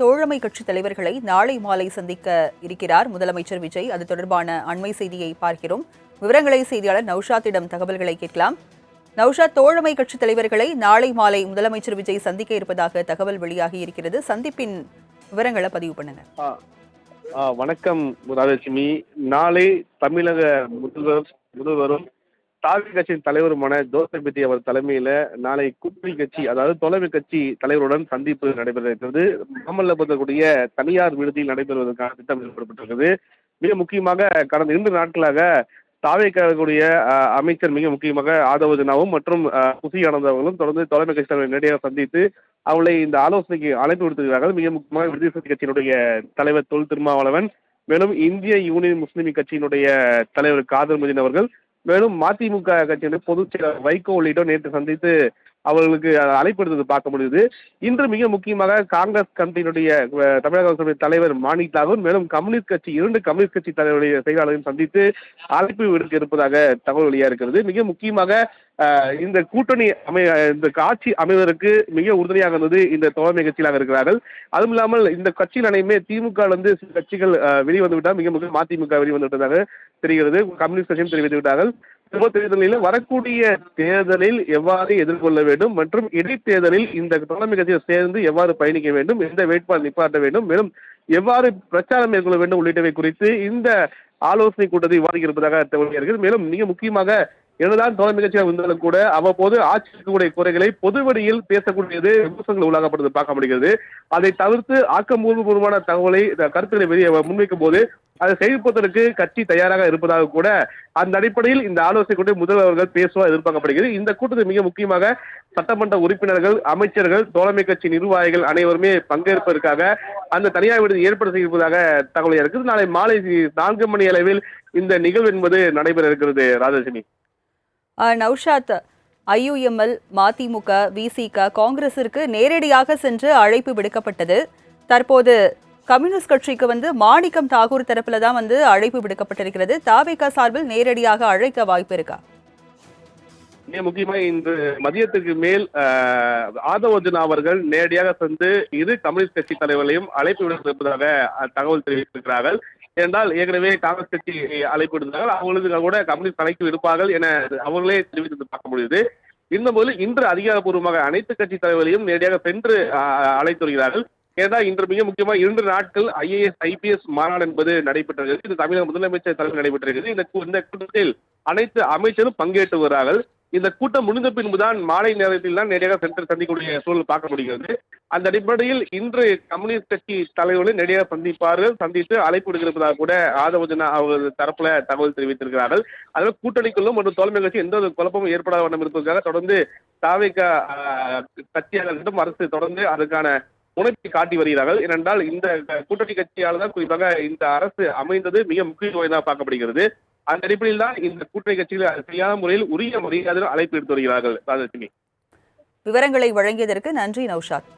தோழமை கட்சி தலைவர்களை நாளை மாலை சந்திக்க இருக்கிறார் முதலமைச்சர் விஜய். அது தொடர்பான அண்மை செய்தியை பார்க்கிறோம். விவரங்களை செய்தியாளர் நௌஷாத்திடம் தகவல்களை கேட்கலாம். நௌஷாத், தோழமை கட்சி தலைவர்களை நாளை மாலை முதலமைச்சர் விஜய் சந்திக்க இருப்பதாக தகவல் வெளியாகி இருக்கிறது. சந்திப்பின் விவரங்களை பதிவு பண்ணுங்க. வணக்கம் ராஜலட்சுமி. நாளை தமிழக முதல்வரும் தாவி கட்சியின் தலைவருமான ஜோசப் விஜய் அவர் தலைமையில நாளை கூட்டணி கட்சி, அதாவது தோழமை கட்சி தலைவருடன் சந்திப்பு நடைபெற இருக்கிறது. மாமல்லபுரத்துடைய தனியார் விடுதியில் நடைபெறுவதற்கான திட்டம் ஏற்படுத்தப்பட்டிருக்கிறது. மிக முக்கியமாக கடந்த 2 நாட்களாக தாவேக்காவுடைய அமைச்சர் மிக முக்கியமாக ஆதவஜனாவும் மற்றும் குசி ஆனந்த் அவர்களும் தொடர்ந்து தலைமை கட்சி தலைவரை நேரடியாக சந்தித்து அவர்களை இந்த ஆலோசனைக்கு அழைப்பு விடுத்திருக்கிறார்கள். மிக முக்கியமாக விடுதலை சிறுத்தை கட்சியினுடைய தலைவர் தொல் திருமாவளவன், மேலும் இந்திய யூனியன் முஸ்லிம் கட்சியினுடைய தலைவர் காதர் மதீன் அவர்கள், மேலும் மதிமுக கட்சியினுடைய பொதுச் செயலாளர் வைகோ உள்ளிட்டோர் நேற்று சந்தித்து அவர்களுக்கு அழைப்பு எடுத்தது பார்க்க முடியுது. இன்று மிக முக்கியமாக காங்கிரஸ் கமிட்டியினுடைய தமிழக காங்கிரஸ் தலைவர் மாணிக் தாகூர், மேலும் கம்யூனிஸ்ட் கட்சி 2 கம்யூனிஸ்ட் கட்சி தலைவருடைய செயலாளரையும் சந்தித்து அழைப்பு விடுக்க இருப்பதாக தகவல் வெளியா இருக்கிறது. மிக முக்கியமாக இந்த கூட்டணி இந்த ஆட்சி அமைவதற்கு மிக உறுதுணையாக இருந்தது இந்த தோழமை கட்சியாக இருக்கிறார்கள். அதுவும் இல்லாமல் இந்த கட்சியில் அனைமே திமுக சில கட்சிகள் வெளிவந்து விட்டால், மிக முக்கிய மதிமுக வெளிவந்து விட்டதாக தெரிகிறது. கம்யூனிஸ்ட் கட்சியும் தெரிவித்து விட்டார்கள். தேர்தலில் வரக்கூடிய தேர்தலில் எவ்வாறு எதிர்கொள்ள வேண்டும் மற்றும் இடைத்தேர்தலில் இந்த தோழமை கட்சியை சேர்ந்து எவ்வாறு பயணிக்க வேண்டும், எந்த வேட்பாளர் நிப்பாட்ட வேண்டும், மேலும் எவ்வாறு பிரச்சாரம் மேற்கொள்ள வேண்டும் உள்ளிட்டவை குறித்து இந்த ஆலோசனை கூட்டத்தை விவாதிக்க இருப்பதாக தகவல். மேலும் மிக முக்கியமாக என்னதான் தோழமை கட்சியாக இருந்தாலும் கூட அவ்வப்போது ஆட்சி இருக்கக்கூடிய குறைகளை பொதுவெளியில் பேசக்கூடியது விமர்சனங்கள் உள்ளாகப்படுவது பார்க்க முடிகிறது. அதை தவிர்த்து ஆக்கப்பூர்வமான தகவலை கருத்துக்களை வெளியே முன்வைக்கும் போது அதை செயல்படுவதற்கு கட்சி தயாராக இருப்பதாக கூட அந்த அடிப்படையில் இந்த ஆலோசனை கூட்டி முதல்வர்கள் பேசுவதாக எதிர்பார்க்கப்படுகிறது. இந்த கூட்டத்தில் மிக முக்கியமாக சட்டமன்ற உறுப்பினர்கள், அமைச்சர்கள், தோழமை கட்சி நிர்வாகிகள் அனைவருமே பங்கேற்பதற்காக அந்த தனியார் விடுதி ஏற்பாடு செய்திருப்பதாக தகவல் இருக்குது. நாளை மாலை 4 மணி அளவில் இந்த நிகழ்வு என்பது நடைபெற இருக்கிறது. ராஜலட்சுமி. நௌஷாத், ஐயுஎம்எல், மதிமுக, விசிக, காங்கிரசிற்கு நேரடியாக சென்று அழைப்பு விடுக்கப்பட்டது. தற்போது கம்யூனிஸ்ட் கட்சிக்கு மாணிக்கம் தாகூர் தரப்புல தான் அழைப்பு விடுக்கப்பட்டிருக்கிறது. தாவேகா சார்பில் நேரடியாக அழைக்க வாய்ப்பு இருக்கா? மிக முக்கியமாக இன்று மதியத்துக்கு மேல் ஆதவர்ஜனா அவர்கள் நேரடியாக சென்று 2 கம்யூனிஸ்ட் கட்சி தலைவர்களையும் அழைப்பு விடுத்திருப்பதாக தகவல் தெரிவித்திருக்கிறார்கள். என்றால் ஏற்கனவே காங்கிரஸ் கட்சி அழைப்பு விடுத்தார்கள், அவங்களுக்கு கூட கம்யூனிஸ்ட் அழைப்பு இருப்பார்கள் என அவர்களே தெரிவித்து பார்க்க முடியுது. இருந்தபோது இன்று அதிகாரப்பூர்வமாக அனைத்து கட்சி தலைவர்களையும் நேரடியாக சென்று அழைத்து வருகிறார்கள். ஏனென்றால் இன்று மிக முக்கியமாக 2 நாட்கள் IAS IPS மாநாடு என்பது நடைபெற்றிருக்கிறது. இது தமிழக முதலமைச்சர் தலைமையில் நடைபெற்றிருக்கிறது. இந்த கூட்டத்தில் அனைத்து அமைச்சரும் பங்கேற்று வருகிறார்கள். இந்த கூட்டம் முடிந்த பின்புதான் மாலை நேரத்தில் தான் நேரடியாக சென்று சந்திக்கக்கூடிய சூழல் பார்க்க முடிகிறது. அந்த அடிப்படையில் இன்று கம்யூனிஸ்ட் கட்சி தலைவர்களை நேரடியாக சந்தித்து அழைப்பு விடுத்திருப்பதாக கூட ஆதவர்ஜனா அவர்கள் தரப்புல தகவல் தெரிவித்திருக்கிறார்கள். அதனால் கூட்டணிக்குள்ளும் ஒரு தோழமை கட்சி எந்த ஒரு குழப்பமும் ஏற்படாத வண்ணம் இருப்பதற்காக தொடர்ந்து தாவேகா கட்சியாளர்களிடம் அரசு தொடர்ந்து அதற்கான முனைப்பை காட்டி வருகிறார்கள். ஏனென்றால் இந்த கூட்டணி கட்சியால் தான் குறிப்பாக இந்த அரசு அமைந்தது மிக முக்கியத்துவம் வாய்ந்ததாக பார்க்கப்படுகிறது. அந்த அடிப்படையில் தான் இந்த கூட்டணி கட்சிகள் சரியான முறையில் உரிய மரியாதையில் அழைப்பு எடுத்து வருகிறார்கள். ராஜலட்சுமி. விவரங்களை வழங்கியதற்கு நன்றி நௌஷாத்.